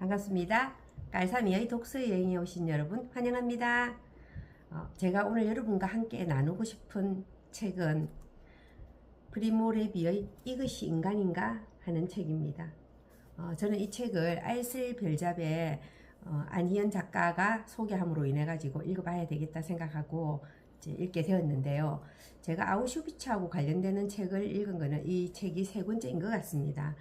반갑습니다. 깔삼이의 독서 여행에 오신 여러분 환영합니다. 제가 오늘 여러분과 함께 나누고 싶은 책은 프리모 레비의 이것이 인간인가 하는 책입니다. 저는 이 책을 알쓸 별잡의 안희연 작가가 소개함으로 인해 가지고 읽어봐야 되겠다 생각하고 이제 읽게 되었는데요. 제가 아우슈비츠하고 관련되는 책을 읽은 거는 이 책이 세 번째인 것 같습니다.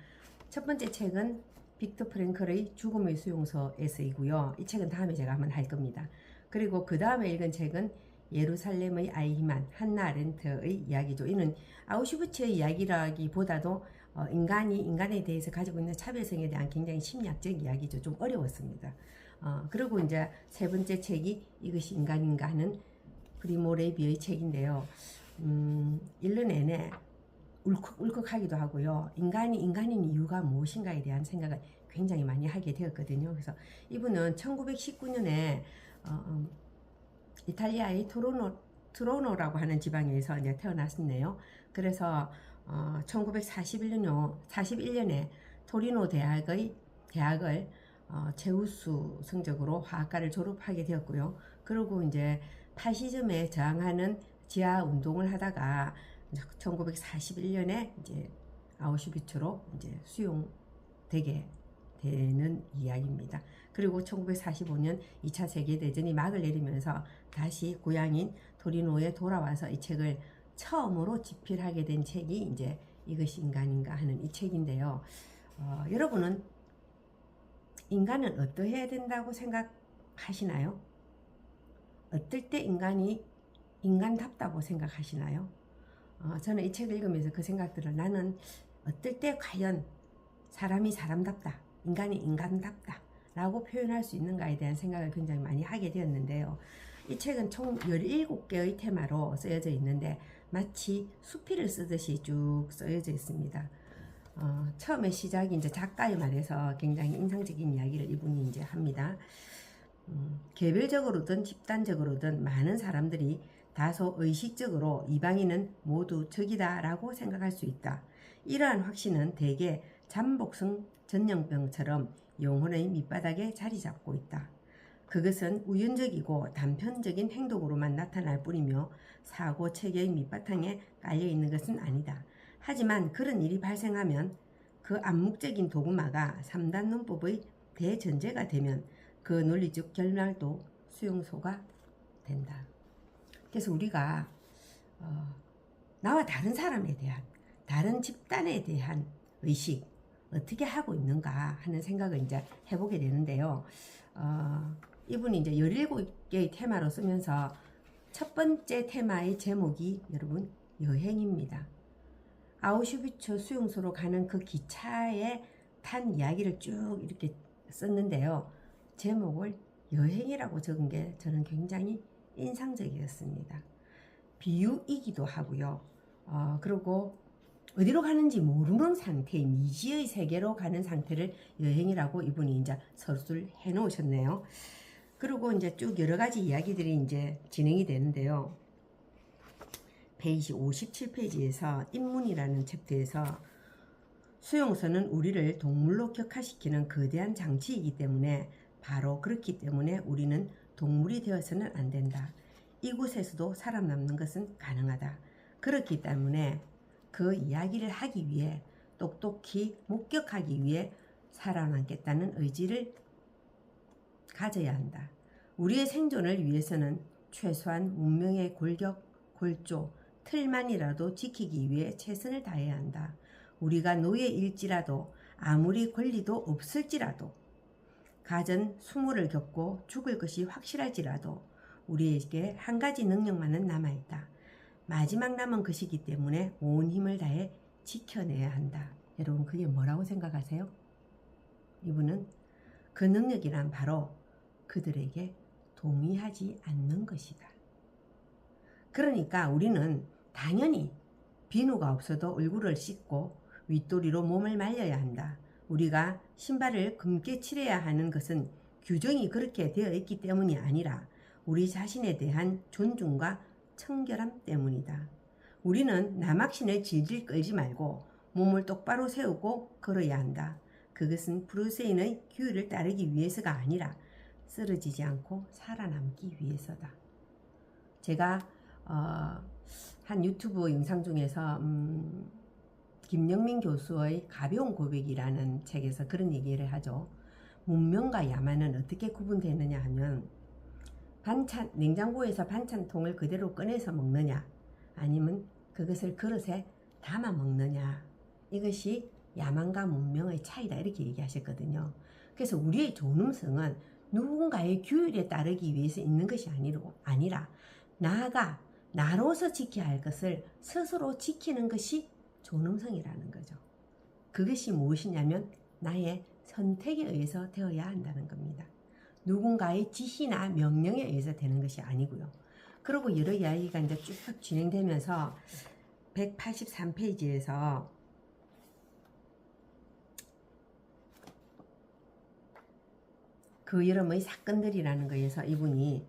첫 번째 책은 빅터 프랭클의 죽음의 수용소에서이고요. 이 책은 다음에 제가 한번 할 겁니다. 그리고 그 다음에 읽은 책은 예루살렘의 아이히만 한나 아렌트의 이야기죠. 이는 아우슈비츠의 이야기라기보다도 인간이 인간에 대해서 가지고 있는 차별성에 대한 굉장히 심리학적 이야기죠. 좀 어려웠습니다. 그리고 이제 세 번째 책이 이것이 인간인가 하는 프리모 레비의 책인데요. 읽는 내내 울컥울컥하기도 하고요. 인간이 인간인 이유가 무엇인가에 대한 생각을 굉장히 많이 하게 되었거든요. 그래서 이분은 1919년에 이탈리아의 트로노라고 하는 지방에서 이제 태어났었네요. 그래서 1941년에 토리노 대학을 제우스 성적으로 화학과를 졸업하게 되었고요. 그리고 이제 파시즘에 저항하는 지하 운동을 하다가 1941년에 이제 아우슈비츠로 이제 수용되게 되는 이야기입니다. 그리고 1945년 2차 세계대전이 막을 내리면서 다시 고향인 토리노에 돌아와서 이 책을 처음으로 집필하게 된 책이 이제 이것이 인간인가 하는 이 책인데요. 여러분은 인간은 어떠해야 된다고 생각하시나요? 어떨 때 인간이 인간답다고 생각하시나요? 저는 이 책을 읽으면서 그 생각들을 나는 어떨 때 과연 사람이 사람답다, 인간이 인간답다 라고 표현할 수 있는가에 대한 생각을 굉장히 많이 하게 되었는데요. 이 책은 총 17개의 테마로 쓰여져 있는데 마치 수필을 쓰듯이 쭉 쓰여져 있습니다. 처음에 시작이 이제 작가의 말에서 굉장히 인상적인 이야기를 이분이 이제 합니다. 개별적으로든 집단적으로든 많은 사람들이 다소 의식적으로 이방인은 모두 적이다 라고 생각할 수 있다. 이러한 확신은 대개 잠복성 전염병처럼 영혼의 밑바닥에 자리 잡고 있다. 그것은 우연적이고 단편적인 행동으로만 나타날 뿐이며 사고 체계의 밑바탕에 깔려있는 것은 아니다. 하지만 그런 일이 발생하면 그 암묵적인 도구마가 3단 논법의 대전제가 되면 그 논리적 결말도 수용소가 된다. 그래서 우리가 나와 다른 사람에 대한, 다른 집단에 대한 의식 어떻게 하고 있는가 하는 생각을 이제 해보게 되는데요. 이분이 이제 17개의 테마로 쓰면서 첫 번째 테마의 제목이 여러분 여행입니다. 아우슈비츠 수용소로 가는 그 기차에 탄 이야기를 쭉 이렇게 썼는데요. 제목을 여행이라고 적은 게 저는 굉장히 인상적이었습니다. 비유이기도 하고요. 그리고 어디로 가는지 모르는 상태의 미지의 세계로 가는 상태를 여행이라고 이분이 이제 서술을 해 놓으셨네요. 그리고 이제 쭉 여러 가지 이야기들이 이제 진행이 되는데요. 페이지 57페이지에서 입문이라는 챕터에서 수용소는 우리를 동물로 격화시키는 거대한 장치이기 때문에 바로 그렇기 때문에 우리는 동물이 되어서는 안 된다. 이곳에서도 살아남는 것은 가능하다. 그렇기 때문에 그 이야기를 하기 위해 똑똑히 목격하기 위해 살아남겠다는 의지를 가져야 한다. 우리의 생존을 위해서는 최소한 문명의 골조, 틀만이라도 지키기 위해 최선을 다해야 한다. 우리가 노예일지라도 아무리 권리도 없을지라도 가전 수모를 겪고 죽을 것이 확실할지라도 우리에게 한 가지 능력만은 남아있다. 마지막 남은 것이기 때문에 온 힘을 다해 지켜내야 한다. 여러분 그게 뭐라고 생각하세요? 이분은 그 능력이란 바로 그들에게 동의하지 않는 것이다. 그러니까 우리는 당연히 비누가 없어도 얼굴을 씻고 윗도리로 몸을 말려야 한다. 우리가 신발을 검게 칠해야 하는 것은 규정이 그렇게 되어 있기 때문이 아니라 우리 자신에 대한 존중과 청결함 때문이다. 우리는 남학신을 질질 끌지 말고 몸을 똑바로 세우고 걸어야 한다. 그것은 프루세인의 규율을 따르기 위해서가 아니라 쓰러지지 않고 살아남기 위해서다. 제가 한 유튜브 영상 중에서 김영민 교수의 가벼운 고백이라는 책에서 그런 얘기를 하죠. 문명과 야만은 어떻게 구분되느냐 하면 냉장고에서 반찬통을 그대로 꺼내서 먹느냐 아니면 그것을 그릇에 담아 먹느냐, 이것이 야만과 문명의 차이다, 이렇게 얘기하셨거든요. 그래서 우리의 존엄성은 누군가의 규율에 따르기 위해서 있는 것이 아니라 나아가 나로서 지켜야 할 것을 스스로 지키는 것이 존엄성이라는 거죠. 그것이 무엇이냐면 나의 선택에 의해서 되어야 한다는 겁니다. 누군가의 지시나 명령에 의해서 되는 것이 아니고요. 그리고 여러 이야기가 이제 쭉 진행되면서 183페이지에서 그 여름의 사건들이라는 거에서 이분이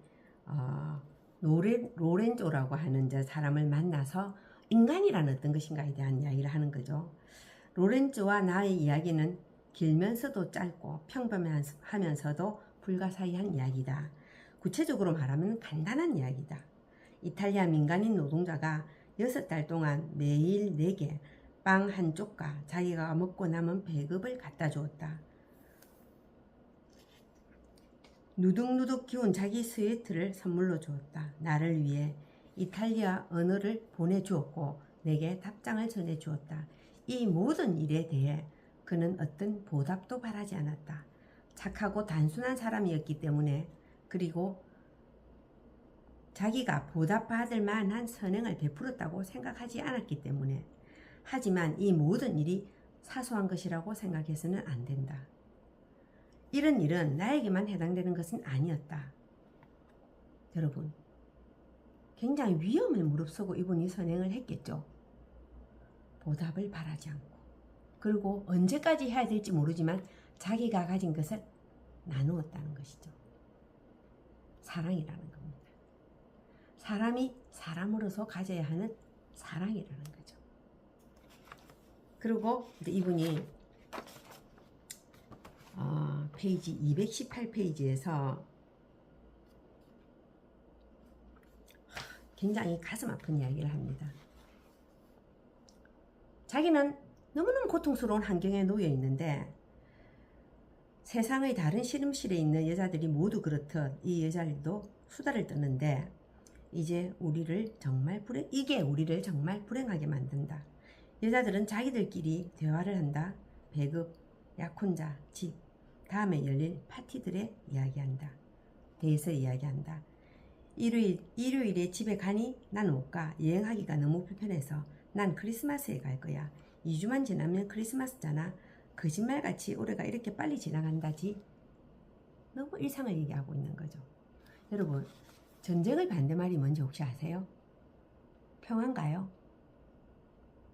로렌조라고 하는 사람을 만나서 인간이란 어떤 것인가에 대한 이야기를 하는 거죠. 로렌조와 나의 이야기는 길면서도 짧고 평범하면서도 불가사의한 이야기다. 구체적으로 말하면 간단한 이야기다. 이탈리아 민간인 노동자가 6달 동안 매일 내게 빵 한 쪽과 자기가 먹고 남은 배급을 갖다 주었다. 누둑누둑 기운 자기 스웨트를 선물로 주었다. 나를 위해 이탈리아 언어를 보내주었고 내게 답장을 전해주었다. 이 모든 일에 대해 그는 어떤 보답도 바라지 않았다. 착하고 단순한 사람이었기 때문에, 그리고 자기가 보답받을 만한 선행을 베풀었다고 생각하지 않았기 때문에. 하지만 이 모든 일이 사소한 것이라고 생각해서는 안 된다. 이런 일은 나에게만 해당되는 것은 아니었다. 여러분, 굉장히 위험을 무릅쓰고 이분이 선행을 했겠죠. 보답을 바라지 않고, 그리고 언제까지 해야 될지 모르지만 자기가 가진 것을 나누었다는 것이죠. 사랑이라는 겁니다. 사람이 사람으로서 가져야 하는 사랑이라는 거죠. 그리고 이분이 페이지 218페이지에서 굉장히 가슴 아픈 이야기를 합니다. 자기는 너무너무 고통스러운 환경에 놓여 있는데 세상의 다른 실험실에 있는 여자들이 모두 그렇듯 이 여자들도 수다를 떠는데 이게 우리를 정말 불행하게 만든다. 여자들은 자기들끼리 대화를 한다. 배급, 약혼자, 집, 다음에 열릴 파티들에 대해서 이야기한다. 일요일에 집에 가니? 난 못 가. 여행하기가 너무 불편해서. 난 크리스마스에 갈 거야. 2주만 지나면 크리스마스잖아. 거짓말같이 올해가 이렇게 빨리 지나간다지. 너무 일상을 얘기하고 있는 거죠. 여러분, 전쟁의 반대말이 뭔지 혹시 아세요? 평화인가요?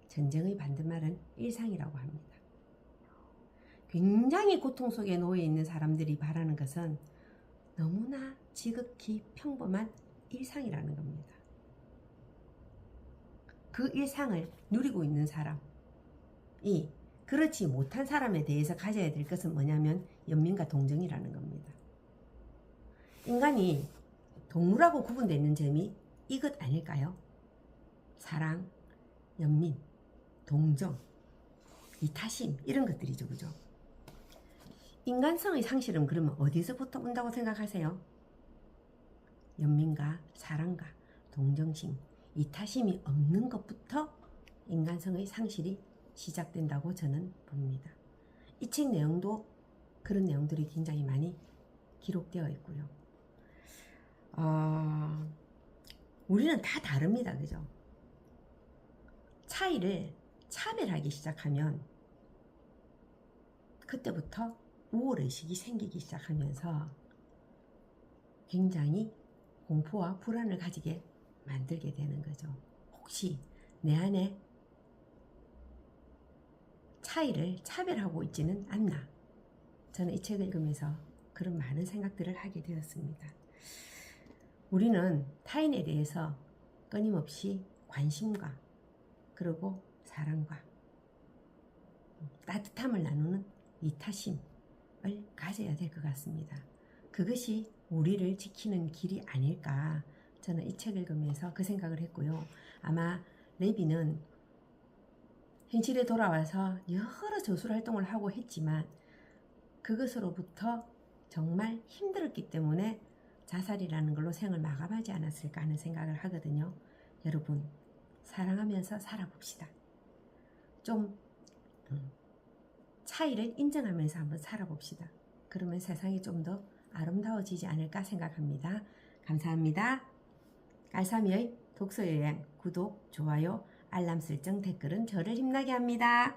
전쟁의 반대말은 일상이라고 합니다. 굉장히 고통 속에 놓여 있는 사람들이 바라는 것은 너무나 지극히 평범한 일상이라는 겁니다. 그 일상을 누리고 있는 사람이 그렇지 못한 사람에 대해서 가져야 될 것은 뭐냐면 연민과 동정이라는 겁니다. 인간이 동물하고 구분되는 점이 이것 아닐까요? 사랑, 연민, 동정, 이타심, 이런 것들이죠. 그죠? 인간성의 상실은 그러면 어디서부터 온다고 생각하세요? 연민과 사랑과 동정심, 이타심이 없는 것부터 인간성의 상실이 시작된다고 저는 봅니다. 이 책 내용도 그런 내용들이 굉장히 많이 기록되어 있고요. 우리는 다 다릅니다. 그죠? 차이를 차별하기 시작하면 그때부터 우월의식이 생기기 시작하면서 굉장히 공포와 불안을 가지게 만들게 되는 거죠. 혹시 내 안에 차이를 차별하고 있지는 않나? 저는 이 책을 읽으면서 그런 많은 생각들을 하게 되었습니다. 우리는 타인에 대해서 끊임없이 관심과 그리고 사랑과 따뜻함을 나누는 이타심을 가져야 될 것 같습니다. 그것이 우리를 지키는 길이 아닐까, 저는 이 책을 읽으면서 그 생각을 했고요. 아마 레비는 현실에 돌아와서 여러 저술 활동을 하고 했지만 그것으로부터 정말 힘들었기 때문에 자살이라는 걸로 생을 마감하지 않았을까 하는 생각을 하거든요. 여러분, 사랑하면서 살아봅시다. 좀 차이를 인정하면서 한번 살아봅시다. 그러면 세상이 좀 더 아름다워지지 않을까 생각합니다. 감사합니다. 깔삼이의 독서여행, 구독, 좋아요, 알람 설정, 댓글은 저를 힘나게 합니다.